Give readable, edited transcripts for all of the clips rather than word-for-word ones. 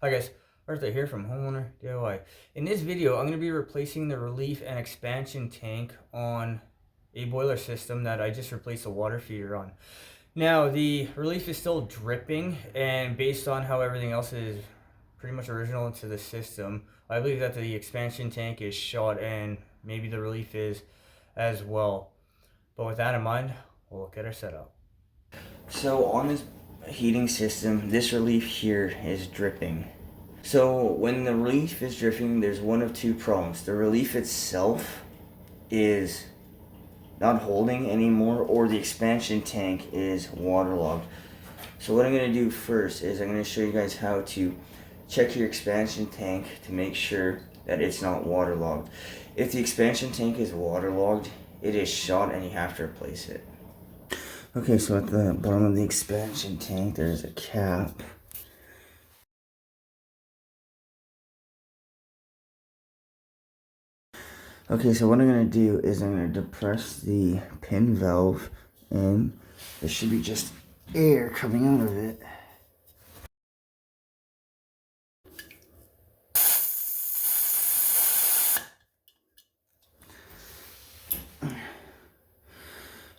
Hi guys, Arthur here from Homeowner DIY. In this video, I'm going to be replacing the relief and expansion tank on a boiler system that I just replaced a water feeder on. Now, the relief is still dripping, and based on how everything else is pretty much original into the system, I believe that the expansion tank is shot and maybe the relief is as well. But with that in mind, we'll look at our setup. So on this heating system, this relief here is dripping. So when the relief is dripping, there's one of two problems. The relief itself is not holding anymore, or the expansion tank is waterlogged. So what I'm going to do first is I'm going to show you guys how to check your expansion tank to make sure that it's not waterlogged. If the expansion tank is waterlogged, it is shot and you have to replace it. Okay, so at the bottom of the expansion tank, there's a cap. Okay, so what I'm going to do is I'm going to depress the pin valve, and there should be just air coming out of it.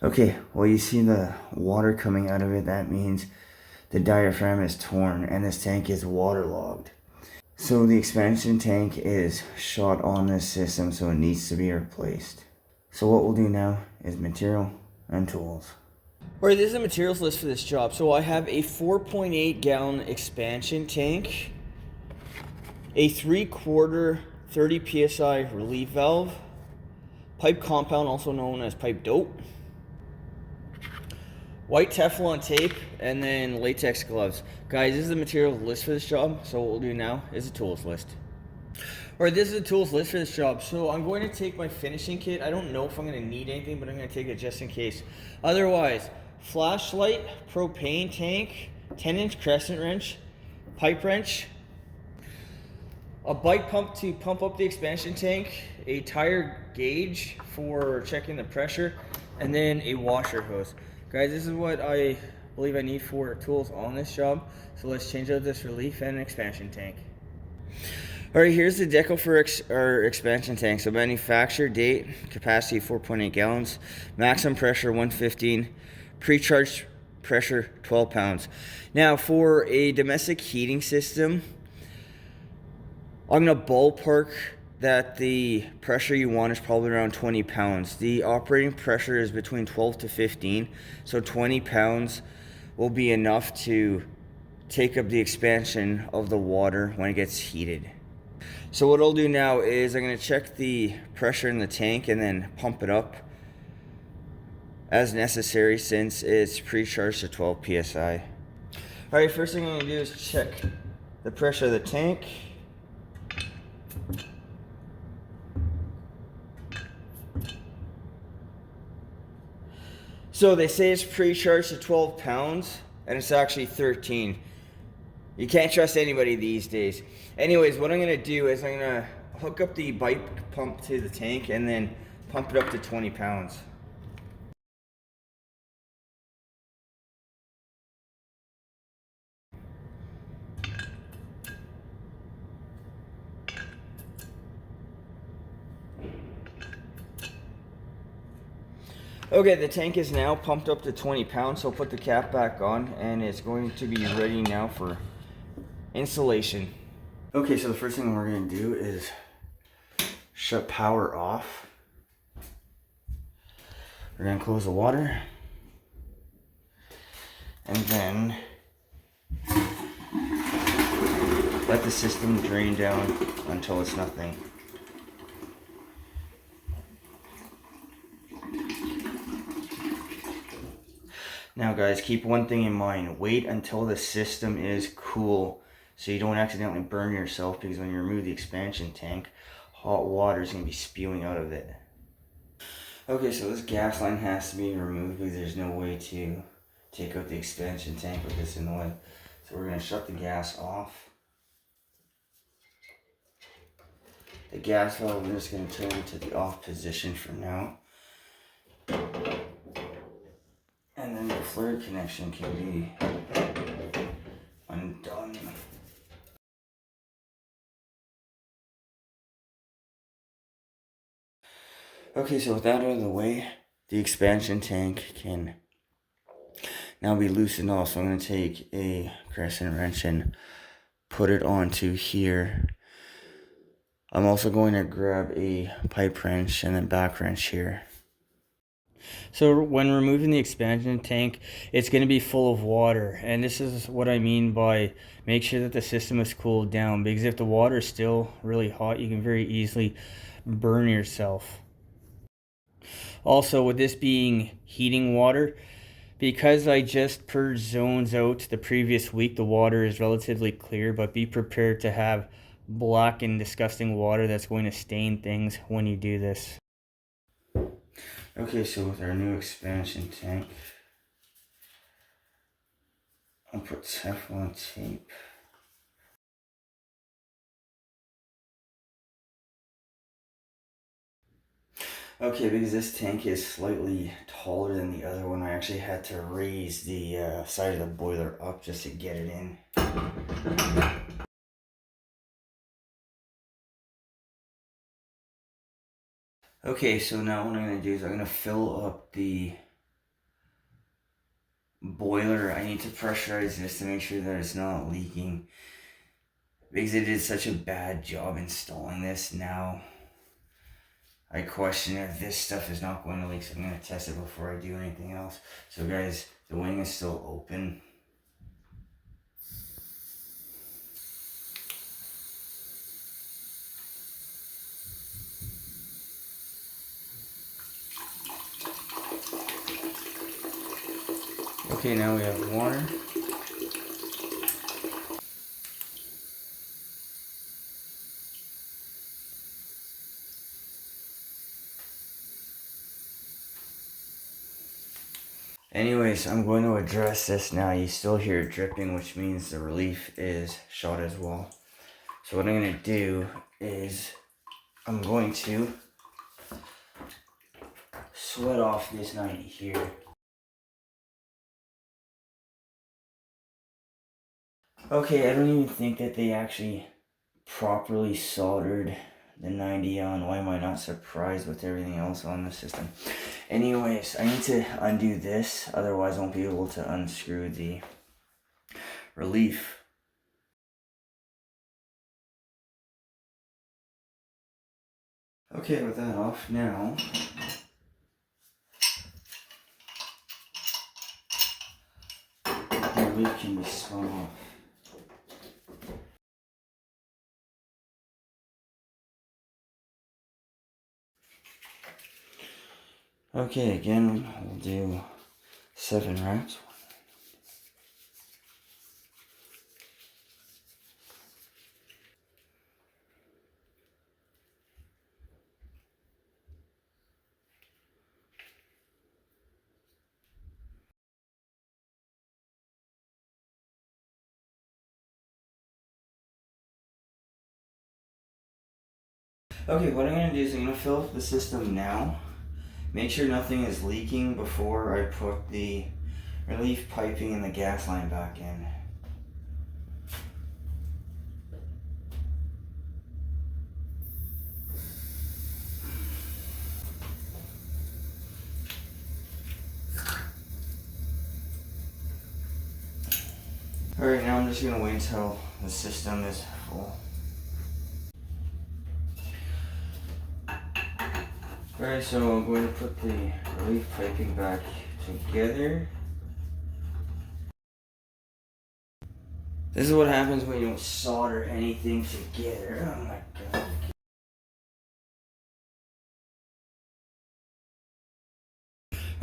Okay, well, you see the water coming out of it. That means the diaphragm is torn and this tank is waterlogged. So the expansion tank is shot on this system, so it needs to be replaced. So what we'll do now is material and tools. Alright, this is the materials list for this job. So I have a 4.8 gallon expansion tank, a 3/4 30 psi relief valve, pipe compound also known as pipe dope, white Teflon tape, and then latex gloves. Guys, this is the materials list for this job. So what we'll do now is the tools list. Alright, this is the tools list for this job. So I'm going to take my finishing kit. I don't know if I'm going to need anything, but I'm going to take it just in case. Otherwise, flashlight, propane tank, 10-inch crescent wrench, pipe wrench, a bike pump to pump up the expansion tank, a tire gauge for checking the pressure, and then a washer hose. Guys, this is what I believe I need for tools on this job. So let's change out this relief and expansion tank. Alright, here's the decal for our expansion tank. So manufacture date, capacity 4.8 gallons, maximum pressure 115, pre-charged pressure 12 pounds. Now for a domestic heating system, I'm going to ballpark that the pressure you want is probably around 20 pounds. The operating pressure is between 12 to 15, so 20 pounds will be enough to take up the expansion of the water when it gets heated. So what I'll do now is I'm going to check the pressure in the tank and then pump it up as necessary since it's pre-charged to 12 psi. Alright, first thing I'm going to do is check the pressure of the tank. So they say it's pre-charged to 12 pounds and it's actually 13. You can't trust anybody these days. Anyways, what I'm going to do is I'm going to hook up the bike pump to the tank and then pump it up to 20 pounds. Okay, the tank is now pumped up to 20 pounds, so I'll put the cap back on and it's going to be ready now for installation. Okay, so the first thing we're going to do is shut power off. We're going to close the water and then let the system drain down until it's nothing. Now guys, keep one thing in mind. Wait until the system is cool so you don't accidentally burn yourself, because when you remove the expansion tank, hot water is going to be spewing out of it. Okay, so this gas line has to be removed because there's no way to take out the expansion tank with this in the way. So we're going to shut the gas off. The gas valve, we're just going to turn it to the off position for now. And then the fluid connection can be undone. Okay, so with that out of the way, the expansion tank can now be loosened off. So I'm going to take a Crescent wrench and put it onto here. I'm also going to grab a pipe wrench and then back wrench here. So when removing the expansion tank, it's going to be full of water. And this is what I mean by make sure that the system is cooled down. Because if the water is still really hot, you can very easily burn yourself. Also, with this being heating water, because I just purged zones out the previous week, the water is relatively clear, but be prepared to have black and disgusting water that's going to stain things when you do this. Okay, so with our new expansion tank, I'll put Teflon tape. Okay, because this tank is slightly taller than the other one, I actually had to raise the side of the boiler up just to get it in. Okay, so now what I'm going to do is I'm going to fill up the boiler. I need to pressurize this to make sure that it's not leaking, because it did such a bad job installing this. Now I question if this stuff is not going to leak, so I'm going to test it before I do anything else. So guys, the wing is still open. Okay, now we have water. Anyways, I'm going to address this now. You still hear it dripping, which means the relief is shot as well. So what I'm going to do is I'm going to sweat off this 90 here. Okay, I don't even think that they actually properly soldered the 90 on. Why am I not surprised with everything else on the system? Anyways, I need to undo this, otherwise I won't be able to unscrew the relief. Okay, with that off now, the relief can be spun off. Okay, again, we'll do 7 wraps. Okay, what I'm going to do is I'm going to fill up the system now. Make sure nothing is leaking before I put the relief piping and the gas line back in. Alright, now I'm just going to wait until the system is full. Alright, so I'm going to put the relief piping back together. This is what happens when you don't solder anything together. Oh my god.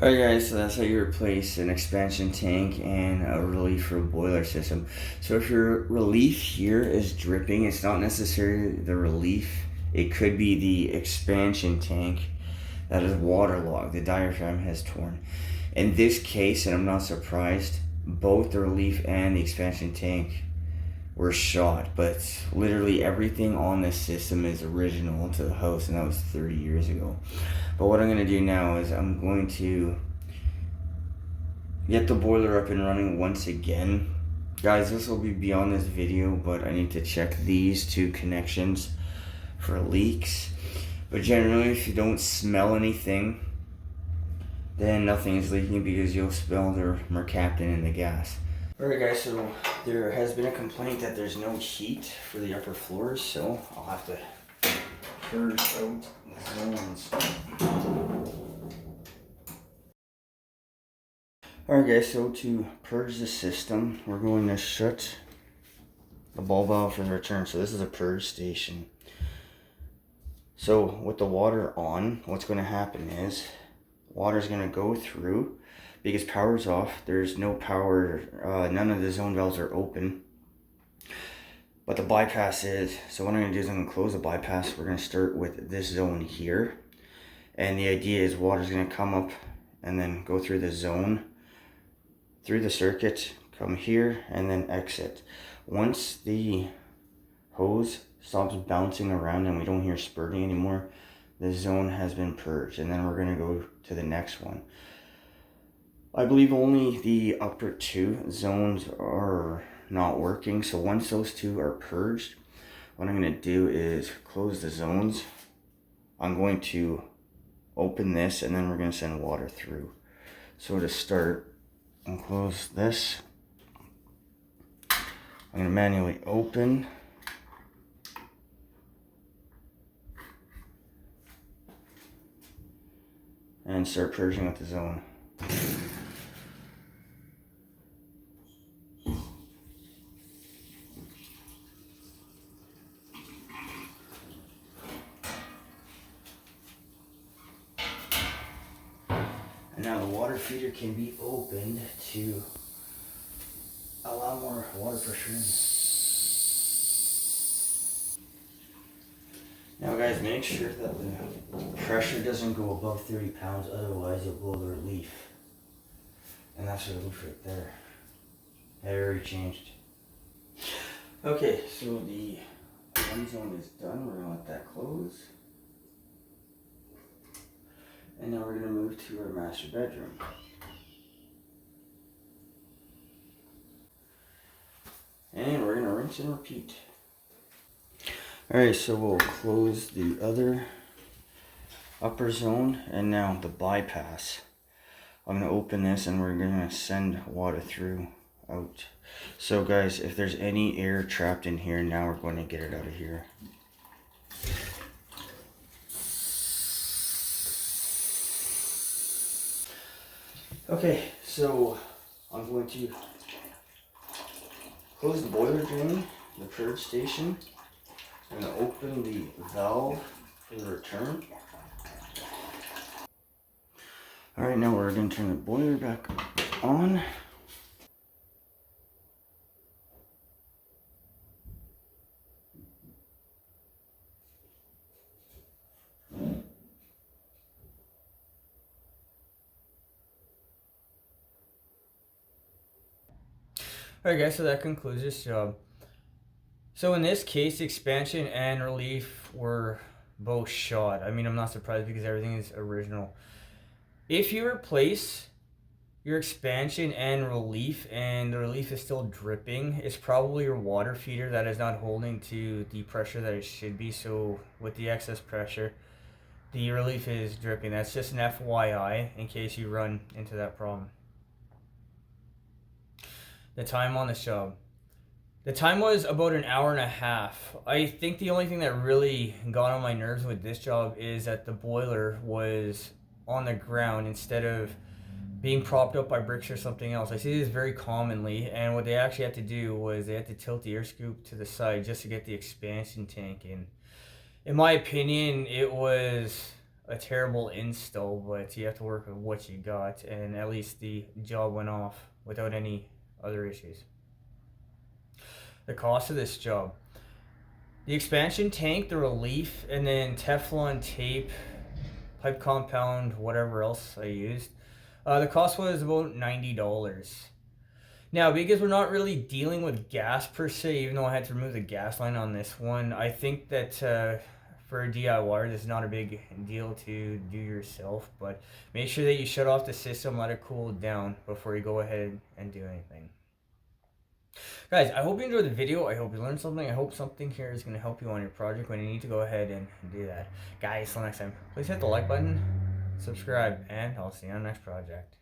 Alright guys, so that's how you replace an expansion tank and a relief for boiler system. So if your relief here is dripping, it's not necessarily the relief. It could be the expansion tank that is waterlogged. The diaphragm has torn. In this case, and I'm not surprised, both the relief and the expansion tank were shot, but literally everything on this system is original to the house, and that was 30 years ago. But what I'm going to do now is I'm going to get the boiler up and running once again. Guys, this will be beyond this video, but I need to check these 2 connections for leaks. But generally, if you don't smell anything, then nothing is leaking because you'll smell the mercaptan in the gas. Alright guys, so there has been a complaint that there's no heat for the upper floors, so I'll have to purge out the zones. Alright guys, so to purge the system, we're going to shut the ball valve for the return. So this is a purge station. So with the water on, what's going to happen is water is going to go through. Because power's off, there's no power, none of the zone valves are open. But the bypass is, so what I'm going to do is I'm going to close the bypass. We're going to start with this zone here. And the idea is water's going to come up and then go through the zone, through the circuit, come here, and then exit. Once the hose stops bouncing around and we don't hear spurting anymore, the zone has been purged. And then we're going to go to the next one. I believe only the upper two zones are not working. So once those two are purged, what I'm going to do is close the zones. I'm going to open this and then we're going to send water through. So to start, I'll close this. I'm going to manually open. And start purging with the zone. And now the water feeder can be opened to allow more water pressure in. Now guys, make sure that the pressure doesn't go above 30 pounds, otherwise you'll blow the relief. And that's the relief right there. It already changed. Okay, so the one zone is done. We're gonna let that close. And now we're gonna move to our master bedroom. And we're gonna rinse and repeat. Alright, so we'll close the other upper zone and now the bypass. I'm going to open this and we're going to send water through out. So guys, if there's any air trapped in here, now we're going to get it out of here. Okay, so I'm going to close the boiler drain, the purge station. I'm going to open the valve for the return. Alright, now we're going to turn the boiler back on. Alright guys, so that concludes this job. So in this case, expansion and relief were both shot. I mean, I'm not surprised because everything is original. If you replace your expansion and relief and the relief is still dripping, it's probably your water feeder that is not holding to the pressure that it should be. So with the excess pressure, the relief is dripping. That's just an FYI in case you run into that problem. The time on this job. The time was about an hour and a half. I think the only thing that really got on my nerves with this job is that the boiler was on the ground instead of being propped up by bricks or something else. I see this very commonly, and what they actually had to do was they had to tilt the air scoop to the side just to get the expansion tank in. In my opinion, it was a terrible install, but you have to work with what you got, and at least the job went off without any other issues. The cost of this job. The expansion tank, the relief, and then Teflon tape, pipe compound, whatever else I used. The cost was about $90. Now, because we're not really dealing with gas per se, even though I had to remove the gas line on this one, I think that for a DIY, this is not a big deal to do yourself, but make sure that you shut off the system, let it cool down before you go ahead and do anything. Guys, I hope you enjoyed the video. I hope you learned something. I hope something here is going to help you on your project when you need to go ahead and do that. Guys, till next time, please hit the like button, subscribe, and I'll see you on the next project.